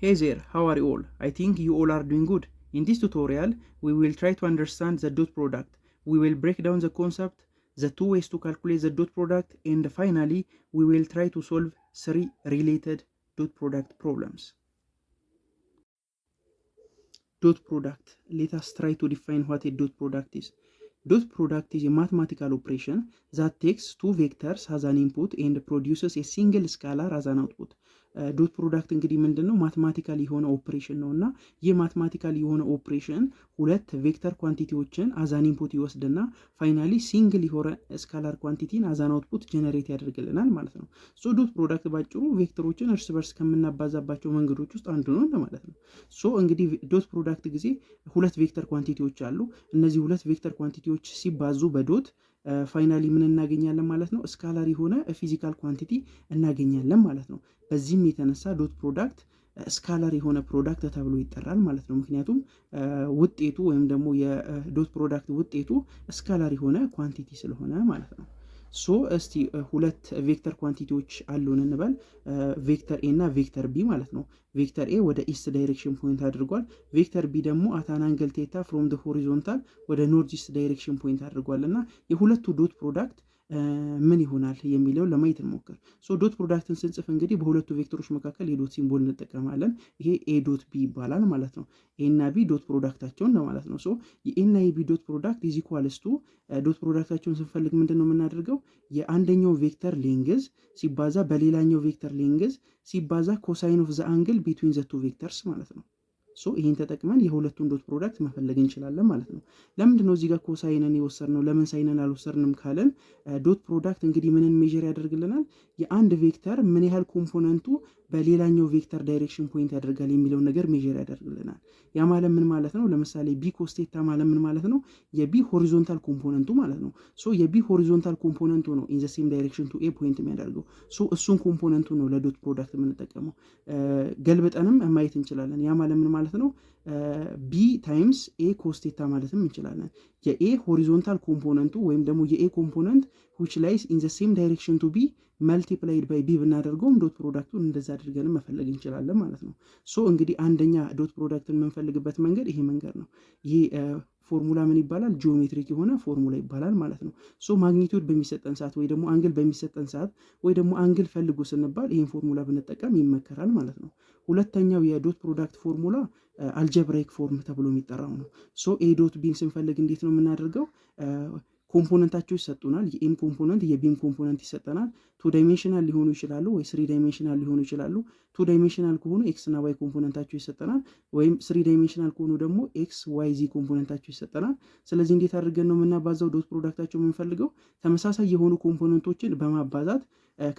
Hey there, how are you all? I think you all are doing good. In this tutorial, we will try to understand the dot product. We will break down the concept, the two ways to calculate the dot product, and finally, we will try to solve 3 related dot product problems. Dot product. Let us try to define what a dot product is. Dot product is a mathematical operation that takes two vectors as an input and produces a single scalar as an output. ዶት ፕሮዳክት እንግዲህ ምንድን ነው? ማትማቲካል የሆነ ኦፕሬሽን ነው እና ይህ ማትማቲካል የሆነ ኦፕሬሽን ሁለት ቬክተር ኳንቲቲዎችን አዛን ኢንፑት ይወስድና ፋይናሊ ሲንግል የሆነ ስካላር ኳንቲቲን አዛን አውትፑት ጀነሬት ያደርግልናል ማለት ነው። ሶ ዶት ፕሮዳክት ባጭሩ ቬክተሮችን እርስ በርስ ከምናባዛባቸው መንገዶች ውስጥ አንዱ ነው ማለት ነው። ሶ እንግዲህ ዶት ፕሮዳክት ጊዜ ሁለት ቬክተር ኳንቲቲዎች አሉ። እነዚህ ሁለት ቬክተር ኳንቲቲዎች ሲባዙ በዶት ፋይናሊ ምን እናገኛለን ማለት ነው? ስካላር የሆነ ፊዚካል ኳንቲቲ እናገኛለን ማለት ነው። በዚህም የተነሳ ዶት ፕሮዳክት ስካላር የሆነ ፕሮዳክት ተብሎ ይጠራል ማለት ነው። ምክንያቱም ውጤቱ ወይም ደግሞ የዶት ፕሮዳክት ውጤቱ ስካላር የሆነ ኳንቲቲ ስለሆነ ማለት ነው። ሶ እስቲ ሁለት ቬክተር ኳንቲቲዎች አሉን እንበል፣ ቬክተር ኤ እና ቬክተር ቢ ማለት ነው። ቬክተር ኤ ወደ ኢስት ዳይሬክሽን ፖይንት አድርጓል። ቬክተር ቢ ደግሞ አታን አንግል ቴታ ፍሮም ደ ሆሪዞንታል ወደ ኖርዝ ኢስት ዳይሬክሽን ፖይንት አድርጓል እና የሁለቱ ዶት ፕሮዳክት ምን ይሆናል የሚለውን ለማየት እንሞክር። ሶ ዶት ፕሮዳክትን ስንጽፍ እንግዲህ በሁለቱ ቬክተሮች መካከል የዶት ሲምቦል እንጠቀማለን። ይሄ ኤ ዶት ቢ ይባላል ማለት ነው። ኤ እና ቢ ዶት ፕሮዳክታቸውን ነው ማለት ነው። ሶ የኤ እና የቢ ዶት ፕሮዳክት ኢዝ ኢኳልስ ቱ ዶት ፕሮዳክታቸውን ስንፈልግ ምንድን ነው የምናደርገው? የአንደኛው ቬክተር ሌንግዝ ሲባዛ በሌላኛው ቬክተር ሌንግዝ ሲባዛ ኮሳይን ኦፍ ዘ አንግል ቢትዊን ዘ ቱ ቬክተርስ ማለት ነው። ሶ ይህን ተጠቅመን የሁለቱን ዶት ፕሮዳክት መፈለግ እንችላለን ማለት ነው። ለምንድን ነው እዚህ ጋር ኮሳይንን የወሰድነው? ለምን ሳይንን አልወሰድንም ካለን ዶት ፕሮዳክት እንግዲህ ምንን ሜዥር ያደርግልናል? የአንድ ቬክተር ምን ያህል ኮምፖነንቱ በሌላኛው ቬክተር ዳይሬክሽን ፖይንት ያደርጋል የሚለውን ነገር ሜዥር ያደርግልናል። ያ ማለት ምን ማለት ነው? ለምሳሌ ቢ ኮስቴታ ማለት ምን ማለት ነው? የቢ ሆሪዞንታል ኮምፖነንቱ ማለት ነው። ሶ የቢ ሆሪዞንታል ኮምፖነንቱ ነው ኢን ዘ ሴም ዳይሬክሽን ቱ ኤ ፖይንት የሚያደርገው። ሶ እሱን ኮምፖነንቱ ነው ለዶት ፕሮዳክት የምንጠቀመው። ገልብጠንም ማየት እንችላለን። ያ ማለት ምን ማለት ነው? ቢ ታይምስ ኤ ኮስቴታ ማለትም እንችላለን። የኤ ሆሪዞንታል ኮምፖነንቱ ወይም ደግሞ የኤ ኮምፖነንት which lies in the same direction to b multiplied by b ብናደርገውም ዶት ፕሮዳክቱን እንደዛ አድርገን መፈለግ እንችላለን ማለት ነው። ሶ እንግዲህ አንደኛ ዶት ፕሮዳክትን የምንፈልግበት መንገድ ይሄ መንገድ ነው። ይሄ ፎርሙላ ምን ይባላል? ጂኦሜትሪክ የሆነ ፎርሙላ ይባላል ማለት ነው። ሶ ማግኒቱድ በሚሰጠን ሰዓት ወይ ደግሞ አንግል በሚሰጠን ሰዓት ወይ ደግሞ አንግል ፈልጉ ስንባል ይህን ፎርሙላ ብንጠቀም ይመከራል ማለት ነው። ሁለተኛው የዶት ፕሮዳክት ፎርሙላ አልጀብራይክ ፎርም ተብሎ የሚጠራው ነው። ሶ ኤ ዶት ቢን ስንፈልግ እንዴት ነው የምናደርገው? ኮምፖነንታቸው ይሰጡናል። የኤም ኮምፖነንት የቢም ኮምፖነንት ይሰጠናል። ቱ ዳይሜንሽናል ሊሆኑ ይችላሉ ወይ ስሪ ዳይሜንሽናል ሊሆኑ ይችላሉ። ቱ ዳይሜንሽናል ከሆኑ ኤክስ እና ዋይ ኮምፖነንታቸው ይሰጠናል። ወይም ስሪ ዳይሜንሽናል ከሆኑ ደግሞ ኤክስ ዋይ ዚ ኮምፖነንታቸው ይሰጠናል። ስለዚህ እንዴት አድርገን ነው የምናባዛው? ዶት ፕሮዳክታቸው የምንፈልገው ተመሳሳይ የሆኑ ኮምፖነንቶችን በማባዛት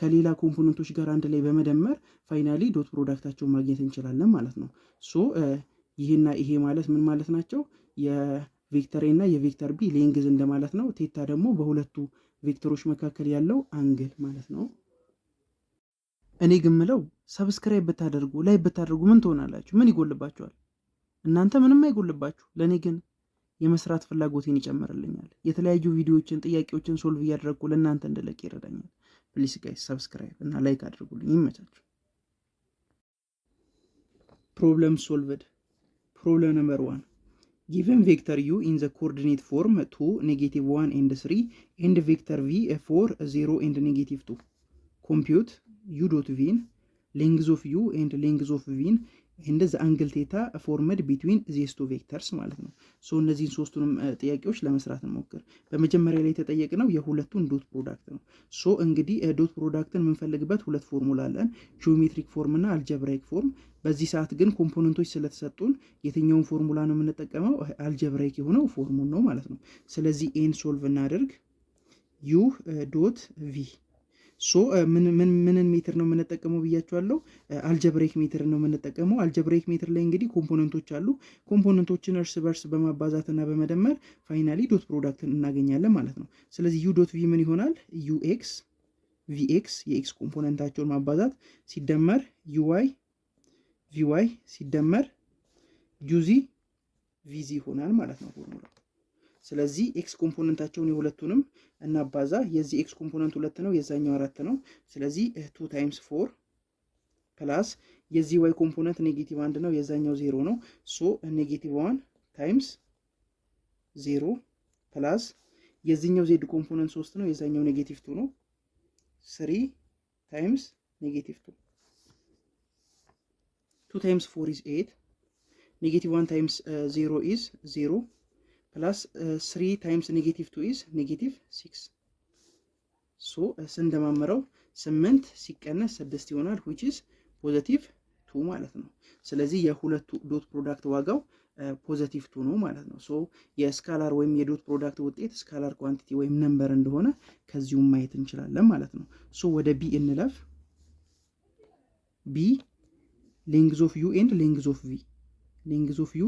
ከሌላ ኮምፖነንቶች ጋር አንድ ላይ በመደመር ፋይናሊ ዶት ፕሮዳክታቸውን ማግኘት እንችላለን ማለት ነው። ሶ ይሄና ይሄ ማለት ምን ማለት ናቸው? ቬክተር ኤ እና የቬክተር ቢ ሌንግዝ እንደማለት ነው። ቴታ ደግሞ በሁለቱ ቬክተሮች መካከል ያለው አንግል ማለት ነው። እኔ ግን ምለው ሰብስክራይብ ብታደርጉ ላይ ብታደርጉ ምን ትሆናላችሁ? ምን ይጎልባችኋል? እናንተ ምንም አይጎልባችሁ። ለእኔ ግን የመስራት ፍላጎቴን ይጨምርልኛል። የተለያዩ ቪዲዮዎችን፣ ጥያቄዎችን ሶልቭ እያደረግኩ ለእናንተ እንደለቅ ይረዳኛል። ፕሊስ ጋይስ ሰብስክራይብ እና ላይክ አድርጉልኝ። ይመቻችሁ። ፕሮብለም ሶልቭድ። ፕሮብለም ነምበር 1 given vector u in the coordinate form 2, -1 and 3 and vector v 4, 0 and -2. Compute u dot v, length of u and length of v and the angle theta formed between these two vectors ማለት ነው። ሶ እነዚህን ሶስቱንም ጥያቄዎች ለመስራት እንሞክር። በመጀመሪያ ላይ የተጠየቅነው የሁለቱን ዶት ፕሮዳክት ነው። ሶ እንግዲህ ዶት ፕሮዳክትን የምንፈልግበት ሁለት ፎርሙላ አለን፣ ጂኦሜትሪክ ፎርም እና አልጀብራይክ ፎርም። በዚህ ሰዓት ግን ኮምፖነንቶች ስለተሰጡን የትኛውን ፎርሙላ ነው የምንጠቀመው? አልጀብራይክ የሆነው ፎርሙን ነው ማለት ነው። ስለዚህ ኤን ሶልቭ እናደርግ። ዩ ዶት ቪ ሶ ምንን ሜትር ነው የምንጠቀመው ብያቸዋለሁ? አልጀብራይክ ሜትር ነው የምንጠቀመው። አልጀብራይክ ሜትር ላይ እንግዲህ ኮምፖነንቶች አሉ። ኮምፖነንቶችን እርስ በርስ በማባዛት እና በመደመር ፋይናሊ ዶት ፕሮዳክትን እናገኛለን ማለት ነው። ስለዚህ ዩ ዶት ቪ ምን ይሆናል? ዩኤክስ ቪኤክስ የኤክስ ኮምፖነንታቸውን ማባዛት ሲደመር ዩዋይ ቪዋይ ሲደመር ዩዚ ቪዚ ይሆናል ማለት ነው ፎርሙላ። ስለዚህ ኤክስ ኮምፖነንታቸውን የሁለቱንም እናባዛ። የዚህ ኤክስ ኮምፖነንት 2 ነው፣ የዛኛው 4 ነው። ስለዚህ 2 ታይምስ 4 ፕላስ የዚህ ዋይ ኮምፖነንት ኔጌቲቭ 1 ነው፣ የዛኛው 0 ነው። ሶ ኔጌቲቭ 1 ታይምስ 0 ፕላስ የዚህኛው ዜድ ኮምፖነንት 3 ነው፣ የዛኛው ኔጌቲቭ 2 ነው። 3 ታይምስ ኔጌቲቭ 2 2 ታይምስ 4 is 8 ኔጌቲቭ 1 ታይምስ 0 is 0 ፕላስ 3 ታይምስ ኔጌቲቭ 2 is ኔጌቲቭ 6 ሶ ስንደማመረው 8 ሲቀነስ 6 ይሆናል which is ፖዘቲቭ 2 ማለት ነው። ስለዚህ የሁለቱ ዶት ፕሮዳክት ዋጋው ፖዘቲቭ 2 ነው ማለት ነው። ሶ የስካላር ወይም የዶት ፕሮዳክት ውጤት ስካላር ኳንቲቲ ወይም ነምበር እንደሆነ ከዚሁም ማየት እንችላለን ማለት ነው። ሶ ወደ ቢ እንለፍ። ቢ ሌንግዝ ኦፍ ዩ ኤንድ ሌንግዝ ኦፍ ቪ ሌንግዝ ኦፍ ዩ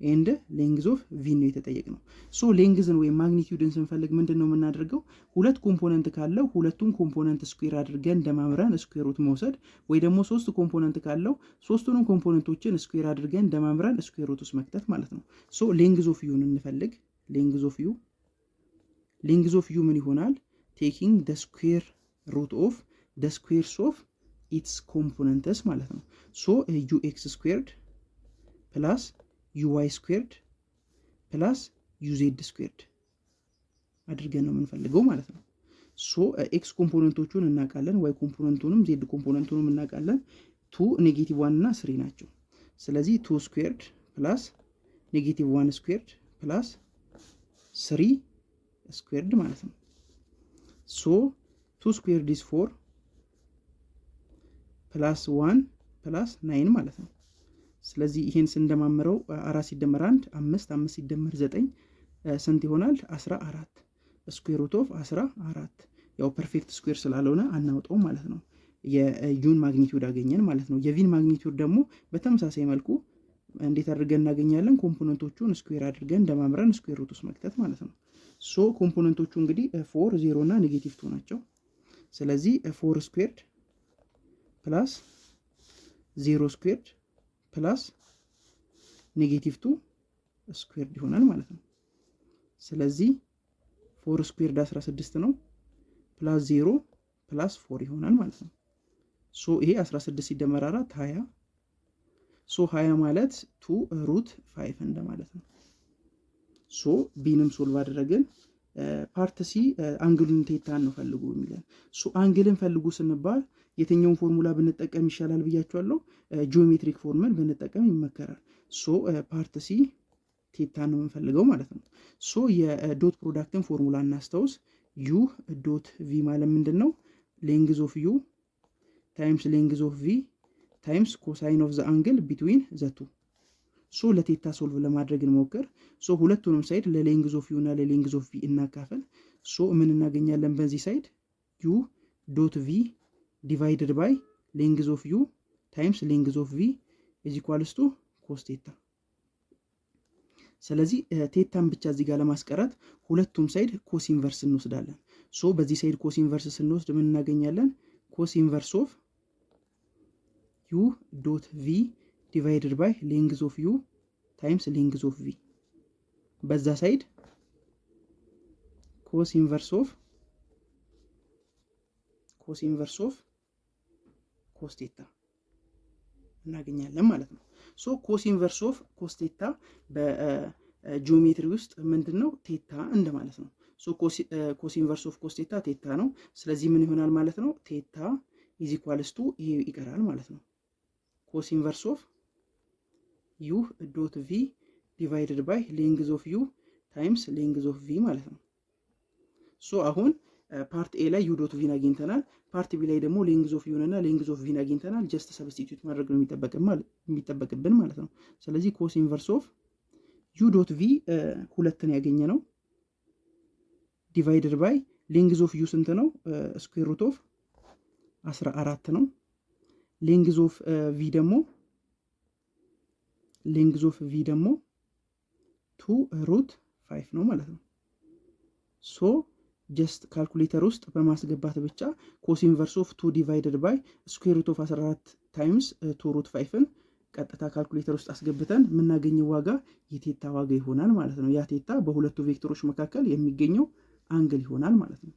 ኤንድ ሌንግዝ ኦፍ ቪ ነው የተጠየቅነው። ሶ ሌንግዝን ወይም ማግኒቲዩድን ስንፈልግ ምንድን ነው የምናደርገው? ሁለት ኮምፖነንት ካለው ሁለቱም ኮምፖነንት ስኩዌር አድርገን ደማምረን ስኩዌር ሩት መውሰድ፣ ወይ ደግሞ ሶስት ኮምፖነንት ካለው ሶስቱንም ኮምፖነንቶችን ስኩዌር አድርገን ደማምረን ስኩዌር ሩት ውስጥ መክተት ማለት ነው። ሶ ሌንግዝ ኦፍ ዩን እንፈልግ። ሌንግዝ ኦፍ ዩ ምን ይሆናል? ቴኪንግ ደ ስኩዌር ሩት ኦፍ ደ ስኩዌርስ ኦፍ ኢትስ ኮምፖነንትስ ማለት ነው። ሶ ዩ ኤክስ ስኩዌርድ ፕላስ ዩዋይ ስኩዌርድ ፕላስ ዩዜድ ስኩዌርድ አድርገን ነው የምንፈልገው ማለት ነው። ሶ ኤክስ ኮምፖነንቶቹን እናውቃለን፣ ዋይ ኮምፖነንቱንም ዜድ ኮምፖነንቱንም እናውቃለን። 2 ኔጌቲቭ 1 እና 3 ናቸው። ስለዚህ 2 ስኩዌርድ ፕላስ ኔጌቲቭ 1 ስኩዌርድ ፕላስ 3 ስኩዌርድ ማለት ነው። ሶ 2 ስኩዌርድ ኢዝ 4 ፕላስ 1 ፕላስ 9 ማለት ነው። ስለዚህ ይሄን ስንደማምረው 4 ሲደመር 1 5 5 ሲደመር 9 ስንት ይሆናል? 14 ስኩዌር ሩት ኦፍ 14። ያው ፐርፌክት ስኩዌር ስላልሆነ አናውጠው ማለት ነው። የዩን ማግኒቲዩድ አገኘን ማለት ነው። የቪን ማግኒቲዩድ ደግሞ በተመሳሳይ መልኩ እንዴት አድርገን እናገኛለን? ኮምፖነንቶቹን ስኩዌር አድርገን ደማምረን ስኩዌር ሩት ውስጥ መክተት ማለት ነው። ሶ ኮምፖነንቶቹ እንግዲህ 4 0 እና ኔጌቲቭ 2 ናቸው። ስለዚህ 4 ስኩዌርድ ፕላስ 0 ስኩዌርድ ፕላስ ኔጌቲቭ 2 ስኩዌርድ ይሆናል ማለት ነው። ስለዚህ 4 ስኩዌርድ 16 ነው ፕላስ 0 ፕላስ 4 ይሆናል ማለት ነው። ሶ ይሄ 16 ሲደመር 4 20። ሶ 20 ማለት 2 ሩት 5 እንደማለት ነው። ሶ ቢንም ሶልቭ አደረግን። ፓርት ሲ አንግሉን ቴታን ነው ፈልጉ የሚለን። ሶ አንግልን ፈልጉ ስንባል የትኛውን ፎርሙላ ብንጠቀም ይሻላል ብያቸዋለሁ? ጂኦሜትሪክ ፎርሙላን ብንጠቀም ይመከራል። ሶ ፓርት ሲ ቴታን ነው የምንፈልገው ማለት ነው። ሶ የዶት ፕሮዳክትን ፎርሙላ እናስታውስ። ዩ ዶት ቪ ማለት ምንድን ነው? ሌንግዝ ኦፍ ዩ ታይምስ ሌንግዝ ኦፍ ቪ ታይምስ ኮሳይን ኦፍ ዘ አንግል ቢትዊን ዘቱ። ሶ ለቴታ ሶልቭ ለማድረግ እንሞክር። ሶ ሁለቱንም ሳይድ ለሌንግዝ ኦፍ ዩ እና ለሌንግዝ ኦፍ ቪ እናካፈል። ሶ ምን እናገኛለን? በዚህ ሳይድ ዩ ዶት ቪ ዲቫይድድ ባይ ሌንግዝ ኦፍ ዩ ታይምስ ሌንግዝ ኦፍ ቪ ኢዝ ኢኳልስ ቱ ኮስ ቴታ። ስለዚህ ቴታን ብቻ እዚህ ጋር ለማስቀረት ሁለቱም ሳይድ ኮስ ኢንቨርስ እንወስዳለን። ሶ በዚህ ሳይድ ኮስ ኢንቨርስ ስንወስድ ምን እናገኛለን? ኮስ ኢንቨርስ ኦፍ ዩ ዶት ቪ ዲቫይድድ ባይ ሌንግዝ ኦፍ ዩ ታይምስ ሌንግዝ ኦፍ ቪ። በዛ ሳይድ ኮስ ኢንቨርስ ኦፍ ኮስ ቴታ እናገኛለን ማለት ነው። ሶ ኮስ ኢንቨርስ ኦፍ ኮስ ቴታ በጂኦሜትሪ ውስጥ ምንድነው? ቴታ እንደማለት ነው። ሶ ኮስ ኢንቨርስ ኦፍ ኮስ ቴታ ቴታ ነው። ስለዚህ ምን ይሆናል ማለት ነው? ቴታ ኢዝ ኢኳልስ ቱ ይሄ ይቀራል ማለት ነው። ኮስ ኢንቨርስ ኦፍ ዩ ዶት ቪ ዲቫይድድ ባይ ሌንግዝ ኦፍ ዩ ታይምስ ሌንግዝ ኦፍ ቪ ማለት ነው። ሶ አሁን ፓርት ኤ ላይ ዩ ዶት ቪን አግኝተናል። ፓርት ቢ ላይ ደግሞ ሌንግዝ ኦፍ ዩን እና ሌንግዝ ኦፍ ቪን አግኝተናል። ጀስት ሰብስቲቱት ማድረግ ነው የሚጠበቅብን ማለት ነው። ስለዚህ ኮስ ኢንቨርስ ኦፍ ዩ ዶት ቪ ሁለትን ያገኘ ነው ዲቫይድድ ባይ ሌንግዝ ኦፍ ዩ ስንት ነው? ስኩዌር ሩት ኦፍ 14 ነው። ሌንግዝ ኦፍ ቪ ደግሞ 2 ሩት 5 ነው ማለት ነው። ሶ ጀስት ካልኩሌተር ውስጥ በማስገባት ብቻ ኮስ ኢንቨርስ ኦፍ 2 ዲቫይድድ ባይ ስኩዌር ሩት ኦፍ 14 ታይምስ 2 ሩት 5ን ቀጥታ ካልኩሌተር ውስጥ አስገብተን የምናገኘው ዋጋ የቴታ ዋጋ ይሆናል ማለት ነው። ያ ቴታ በሁለቱ ቬክተሮች መካከል የሚገኘው አንግል ይሆናል ማለት ነው።